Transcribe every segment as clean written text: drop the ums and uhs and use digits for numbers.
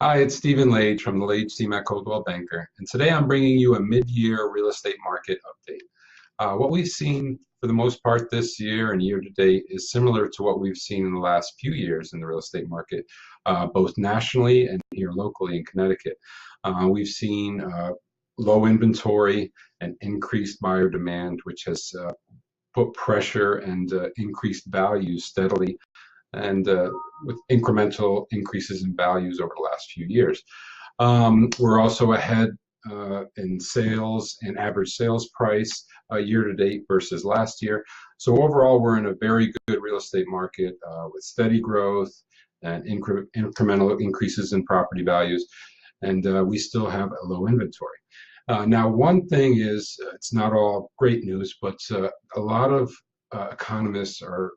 Hi, it's Stephen Lage from the Lage CMAC Coldwell Banker, and today I'm bringing you a mid-year real estate market update. What we've seen for the most part this year and year to date is similar to what we've seen in the last few years in the real estate market, both nationally and here locally in Connecticut. We've seen low inventory and increased buyer demand, which has put pressure and increased values steadily and with incremental increases in values over the last few years. We're also ahead in sales and average sales price year to date versus last year. So overall, we're in a very good real estate market with steady growth and incremental increases in property values, and we still have a low inventory. Now, one thing is, it's not all great news, but a lot of economists are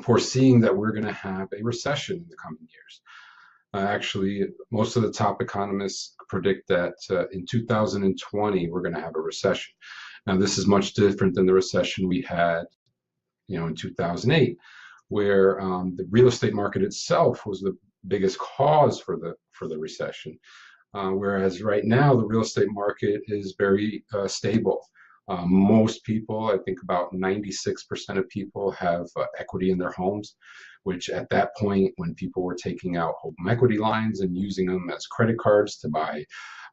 foreseeing that we're going to have a recession in the coming years. Actually, most of the top economists predict that in 2020 we're going to have a recession. Now, this is much different than the recession we had, in 2008, where the real estate market itself was the biggest cause for the recession. Whereas right now the real estate market is very stable. Most people, I think about 96% of people have equity in their homes, which at that point, when people were taking out home equity lines and using them as credit cards to buy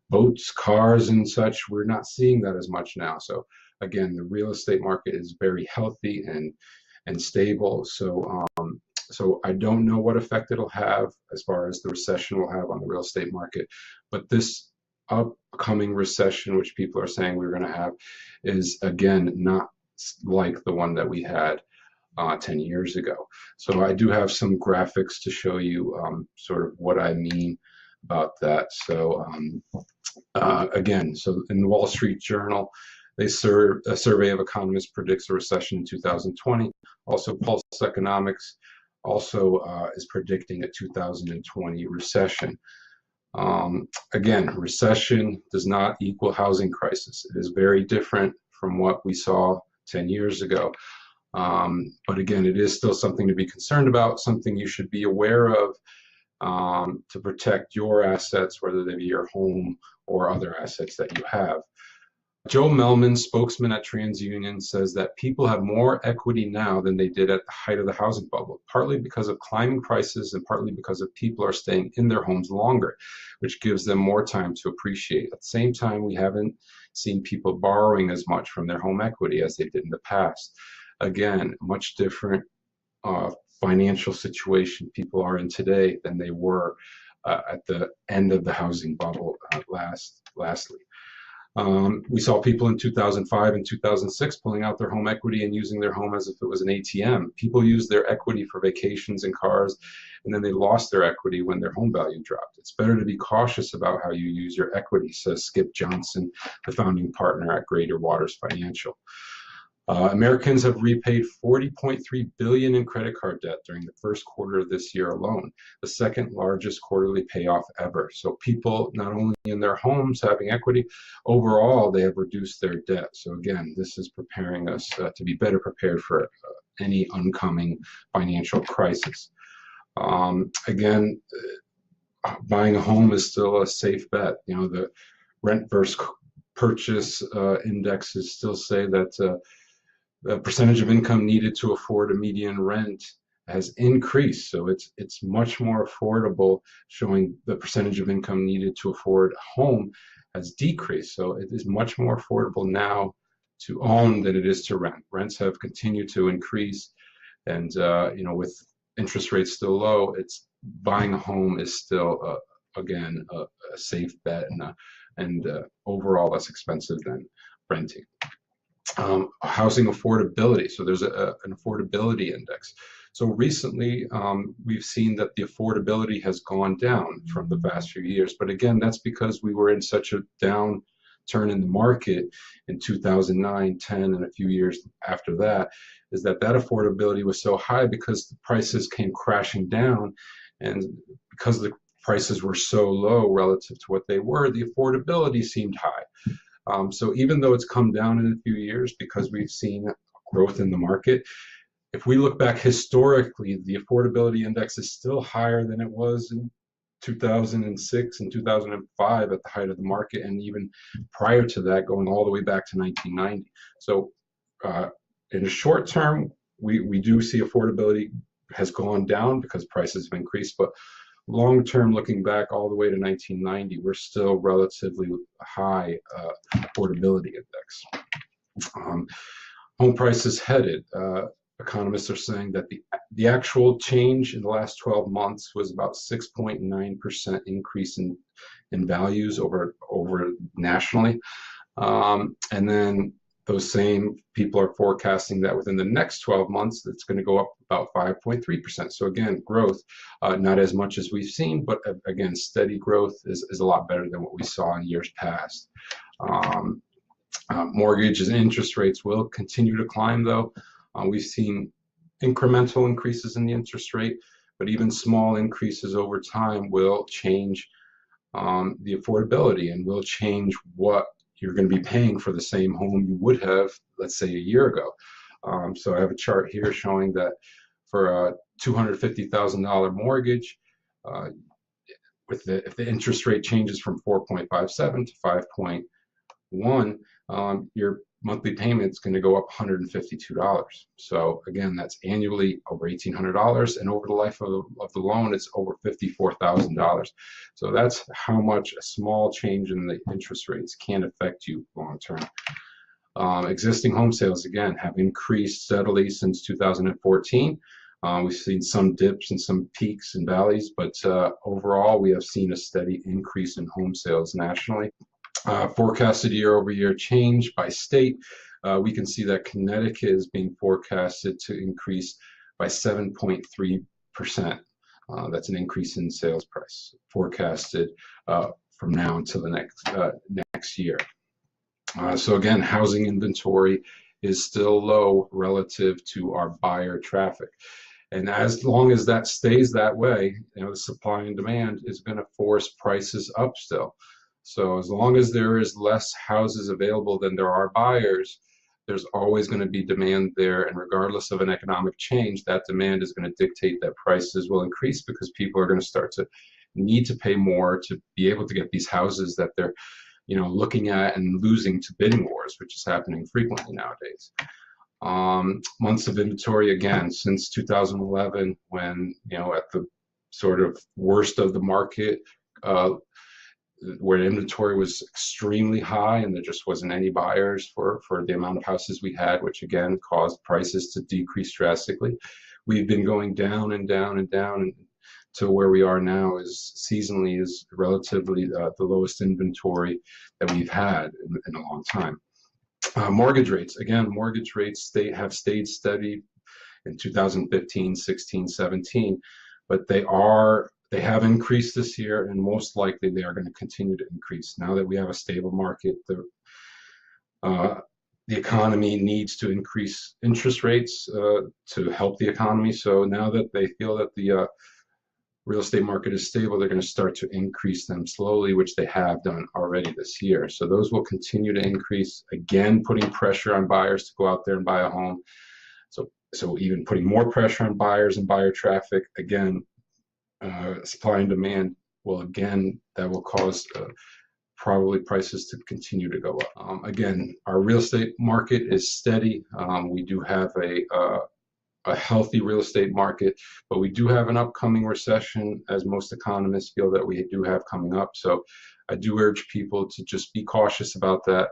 boats, cars, and such, we're not seeing that as much now. So again, the real estate market is very healthy and stable. So I don't know what effect it'll have as far as the recession will have on the real estate market, but this upcoming recession, which people are saying we're going to have, is again not like the one that we had 10 years ago. So I do have some graphics to show you sort of what I mean about that. So again, so in the Wall Street Journal, a survey of economists predicts a recession in 2020. Also, Pulse Economics also is predicting a 2020 recession. Again, recession does not equal housing crisis. It is very different from what we saw 10 years ago. But again, it is still something to be concerned about, something you should be aware of to protect your assets, whether they be your home or other assets that you have. Joe Melman, spokesman at TransUnion, says that people have more equity now than they did at the height of the housing bubble, partly because of climbing prices and partly because of people are staying in their homes longer, which gives them more time to appreciate. At the same time, we haven't seen people borrowing as much from their home equity as they did in the past. Again, much different financial situation people are in today than they were at the end of the housing bubble lastly. We saw people in 2005 and 2006 pulling out their home equity and using their home as if it was an ATM. People used their equity for vacations and cars, and then they lost their equity when their home value dropped. It's better to be cautious about how you use your equity, says Skip Johnson, the founding partner at Greater Waters Financial. Americans have repaid $40.3 billion in credit card debt during the first quarter of this year alone, the second largest quarterly payoff ever. So people, not only in their homes having equity, overall they have reduced their debt. So again, this is preparing us to be better prepared for any oncoming financial crisis. Again, buying a home is still a safe bet. The rent versus purchase indexes still say that the percentage of income needed to afford a median rent has increased. So it's much more affordable, showing the percentage of income needed to afford a home has decreased. So it is much more affordable now to own than it is to rent. Rents have continued to increase, and with interest rates still low, buying a home is still again a safe bet and overall less expensive than renting. Housing affordability. So there's an affordability index. So recently, we've seen that the affordability has gone down from the past few years. But again, that's because we were in such a downturn in the market in 2009, 10, and a few years after that, is that affordability was so high because the prices came crashing down. And because the prices were so low relative to what they were, the affordability seemed high. So even though it's come down in a few years because we've seen growth in the market, if we look back historically, the affordability index is still higher than it was in 2006 and 2005 at the height of the market, and even prior to that, going all the way back to 1990. So in the short term, we do see affordability has gone down because prices have increased, but long term, looking back all the way to 1990, we're still relatively high affordability index. Home prices headed. Economists are saying that the actual change in the last 12 months was about 6.9% increase in values over nationally, and then those same people are forecasting that within the next 12 months, it's going to go up about 5.3%. So again, growth, not as much as we've seen, but again, steady growth is a lot better than what we saw in years past. Mortgages and interest rates will continue to climb, though. We've seen incremental increases in the interest rate, but even small increases over time will change the affordability and will change what you're going to be paying for the same home you would have, let's say, a year ago. So I have a chart here showing that for a $250,000 mortgage, if the interest rate changes from 4.57 to 5.1, your monthly payment is going to go up $152. So again, that's annually over $1,800, and over the life of the loan, it's over $54,000. So that's how much a small change in the interest rates can affect you long term. Existing home sales, again, have increased steadily since 2014. We've seen some dips and some peaks and valleys, but overall, we have seen a steady increase in home sales nationally. Forecasted year-over-year change by state, we can see that Connecticut is being forecasted to increase by 7.3%. That's an increase in sales price forecasted from now until the next year. So again, housing inventory is still low relative to our buyer traffic. And as long as that stays that way, the supply and demand is going to force prices up still. So as long as there is less houses available than there are buyers, there's always going to be demand there. And regardless of an economic change, that demand is going to dictate that prices will increase, because people are going to start to need to pay more to be able to get these houses that they're looking at and losing to bidding wars, which is happening frequently nowadays. Months of inventory, again, since 2011, when, at the sort of worst of the market, where inventory was extremely high and there just wasn't any buyers for the amount of houses we had, which again caused prices to decrease drastically. We've been going down and down and down to where we are now is seasonally is relatively the lowest inventory that we've had in a long time. Mortgage rates, again, mortgage rates have stayed steady in 2015, 16, 17, but they have increased this year, and most likely they are going to continue to increase. Now that we have a stable market, the economy needs to increase interest rates to help the economy. So now that they feel that the real estate market is stable, they're going to start to increase them slowly, which they have done already this year. So those will continue to increase, again, putting pressure on buyers to go out there and buy a home. So even putting more pressure on buyers and buyer traffic, again, supply and demand that will cause probably prices to continue to go up. Again, our real estate market is steady. We do have a healthy real estate market, but we do have an upcoming recession, as most economists feel that we do have coming up. So I do urge people to just be cautious about that.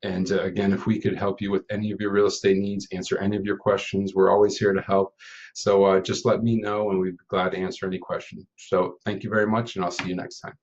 And again, if we could help you with any of your real estate needs, answer any of your questions, we're always here to help. So just let me know, and we'd be glad to answer any question. So thank you very much, and I'll see you next time.